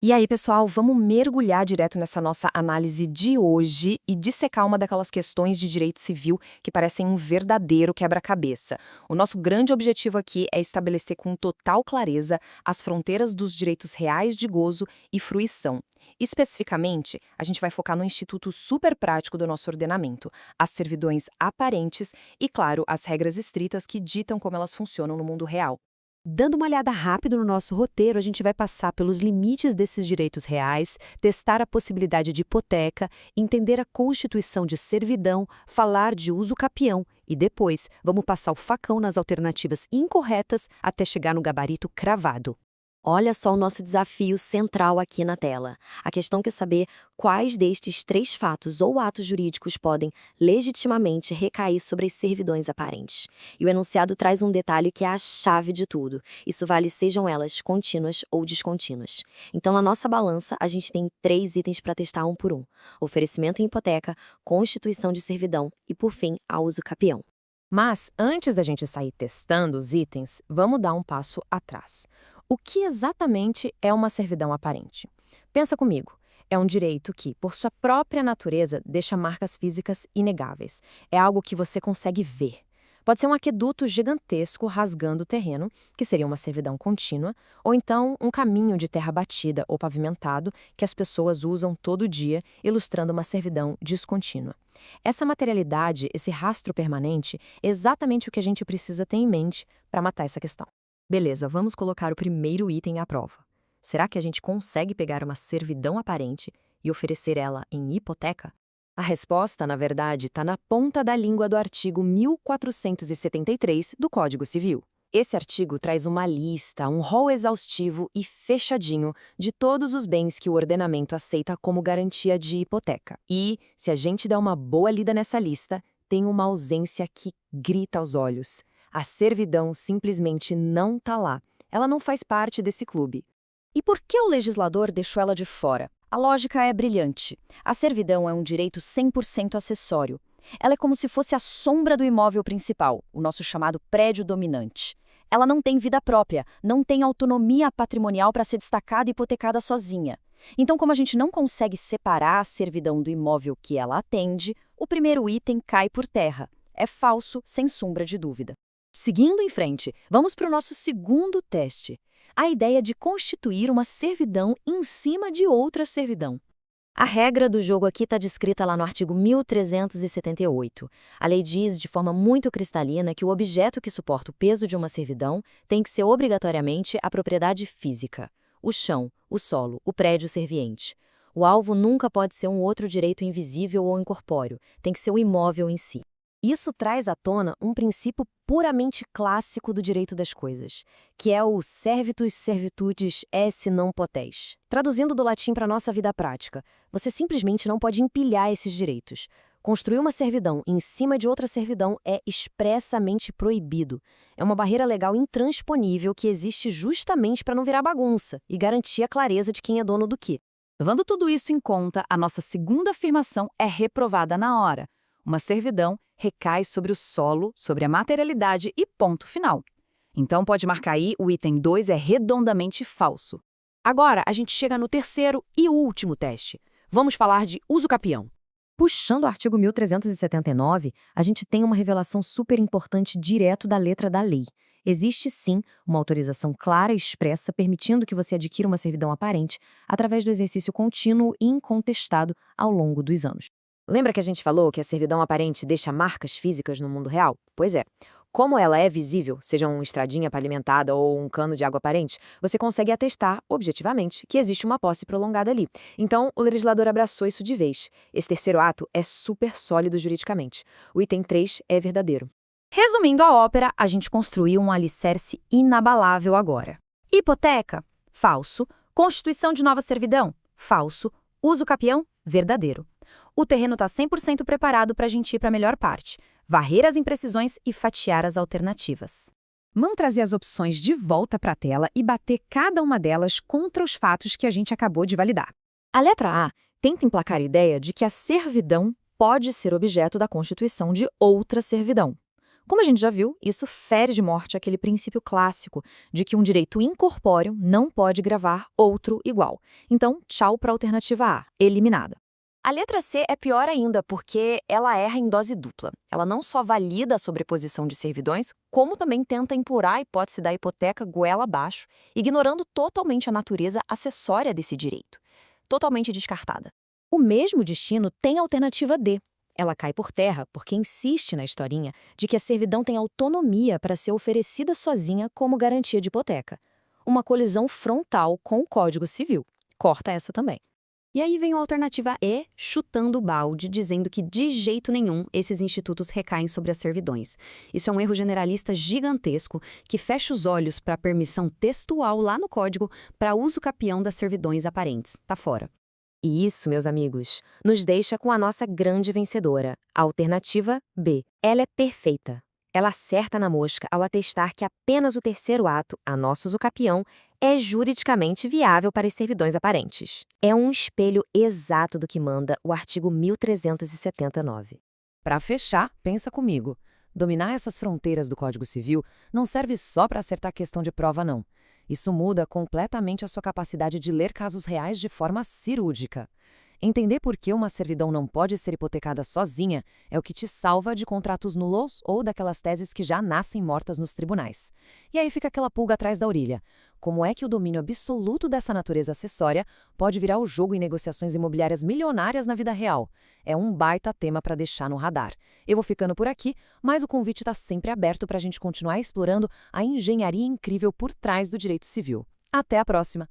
E aí, pessoal, vamos mergulhar direto nessa nossa análise de hoje e dissecar uma daquelas questões de direito civil que parecem um verdadeiro quebra-cabeça. O nosso grande objetivo aqui é estabelecer com total clareza as fronteiras dos direitos reais de gozo e fruição. Especificamente, a gente vai focar no instituto super prático do nosso ordenamento, as servidões aparentes e, claro, as regras estritas que ditam como elas funcionam no mundo real. Dando uma olhada rápido no nosso roteiro, a gente vai passar pelos limites desses direitos reais, testar a possibilidade de hipoteca, entender a constituição de servidão, falar de uso capião e depois vamos passar o facão nas alternativas incorretas até chegar no gabarito cravado. Olha só o nosso desafio central aqui na tela. A questão quer saber quais destes três fatos ou atos jurídicos podem legitimamente recair sobre as servidões aparentes. E o enunciado traz um detalhe que é a chave de tudo. Isso vale sejam elas contínuas ou descontínuas. Então, na nossa balança, a gente tem três itens para testar um por um: oferecimento em hipoteca, constituição de servidão e, por fim, a uso capião. Mas, antes da gente sair testando os itens, vamos dar um passo atrás. O que exatamente é uma servidão aparente? Pensa comigo. É um direito que, por sua própria natureza, deixa marcas físicas inegáveis. É algo que você consegue ver. Pode ser um aqueduto gigantesco rasgando o terreno, que seria uma servidão contínua, ou então um caminho de terra batida ou pavimentado que as pessoas usam todo dia, ilustrando uma servidão descontínua. Essa materialidade, esse rastro permanente, é exatamente o que a gente precisa ter em mente para matar essa questão. Beleza, vamos colocar o primeiro item à prova. Será que a gente consegue pegar uma servidão aparente e oferecer ela em hipoteca? A resposta, na verdade, está na ponta da língua do artigo 1473 do Código Civil. Esse artigo traz uma lista, um rol exaustivo e fechadinho de todos os bens que o ordenamento aceita como garantia de hipoteca. E, se a gente der uma boa lida nessa lista, tem uma ausência que grita aos olhos. A servidão simplesmente não está lá. Ela não faz parte desse clube. E por que o legislador deixou ela de fora? A lógica é brilhante. A servidão é um direito 100% acessório. Ela é como se fosse a sombra do imóvel principal, o nosso chamado prédio dominante. Ela não tem vida própria, não tem autonomia patrimonial para ser destacada e hipotecada sozinha. Então, como a gente não consegue separar a servidão do imóvel que ela atende, o primeiro item cai por terra. É falso, sem sombra de dúvida. Seguindo em frente, vamos para o nosso segundo teste. A ideia de constituir uma servidão em cima de outra servidão. A regra do jogo aqui está descrita lá no artigo 1378. A lei diz de forma muito cristalina que o objeto que suporta o peso de uma servidão tem que ser obrigatoriamente a propriedade física: o chão, o solo, o prédio serviente. O alvo nunca pode ser um outro direito invisível ou incorpóreo, tem que ser o imóvel em si. Isso traz à tona um princípio puramente clássico do direito das coisas, que é o servitus servitudes esse non potest. Traduzindo do latim para a nossa vida prática, você simplesmente não pode empilhar esses direitos. Construir uma servidão em cima de outra servidão é expressamente proibido. É uma barreira legal intransponível que existe justamente para não virar bagunça e garantir a clareza de quem é dono do quê. Levando tudo isso em conta, a nossa segunda afirmação é reprovada na hora. Uma servidão recai sobre o solo, sobre a materialidade e ponto final. Então pode marcar aí, o item 2 é redondamente falso. Agora, a gente chega no terceiro e último teste. Vamos falar de uso capião. Puxando o artigo 1379, a gente tem uma revelação super importante direto da letra da lei. Existe, sim, uma autorização clara e expressa permitindo que você adquira uma servidão aparente através do exercício contínuo e incontestado ao longo dos anos. Lembra que a gente falou que a servidão aparente deixa marcas físicas no mundo real? Pois é. Como ela é visível, seja uma estradinha pavimentada ou um cano de água aparente, você consegue atestar, objetivamente, que existe uma posse prolongada ali. Então, o legislador abraçou isso de vez. Esse terceiro ato é super sólido juridicamente. O item 3 é verdadeiro. Resumindo a ópera, a gente construiu um alicerce inabalável agora. Hipoteca? Falso. Constituição de nova servidão? Falso. Uso capião? Verdadeiro. O terreno está 100% preparado para a gente ir para a melhor parte: varrer as imprecisões e fatiar as alternativas. Vamos trazer as opções de volta para a tela e bater cada uma delas contra os fatos que a gente acabou de validar. A letra A tenta emplacar a ideia de que a servidão pode ser objeto da constituição de outra servidão. Como a gente já viu, isso fere de morte aquele princípio clássico de que um direito incorpóreo não pode gravar outro igual. Então, tchau para a alternativa A, eliminada. A letra C é pior ainda porque ela erra em dose dupla. Ela não só valida a sobreposição de servidões, como também tenta empurrar a hipótese da hipoteca goela abaixo, ignorando totalmente a natureza acessória desse direito. Totalmente descartada. O mesmo destino tem a alternativa D. Ela cai por terra porque insiste na historinha de que a servidão tem autonomia para ser oferecida sozinha como garantia de hipoteca. Uma colisão frontal com o Código Civil. Corta essa também. E aí vem a alternativa E, chutando o balde, dizendo que de jeito nenhum esses institutos recaem sobre as servidões. Isso é um erro generalista gigantesco que fecha os olhos para a permissão textual lá no código para uso capião das servidões aparentes. Tá fora. E isso, meus amigos, nos deixa com a nossa grande vencedora, a alternativa B. Ela é perfeita. Ela acerta na mosca ao atestar que apenas o terceiro ato, a nosso usucapião, é juridicamente viável para as servidões aparentes. É um espelho exato do que manda o artigo 1379. Para fechar, pensa comigo. Dominar essas fronteiras do Código Civil não serve só para acertar questão de prova, não. Isso muda completamente a sua capacidade de ler casos reais de forma cirúrgica. Entender por que uma servidão não pode ser hipotecada sozinha é o que te salva de contratos nulos ou daquelas teses que já nascem mortas nos tribunais. E aí fica aquela pulga atrás da orelha. Como é que o domínio absoluto dessa natureza acessória pode virar o jogo em negociações imobiliárias milionárias na vida real? É um baita tema para deixar no radar. Eu vou ficando por aqui, mas o convite está sempre aberto para a gente continuar explorando a engenharia incrível por trás do direito civil. Até a próxima!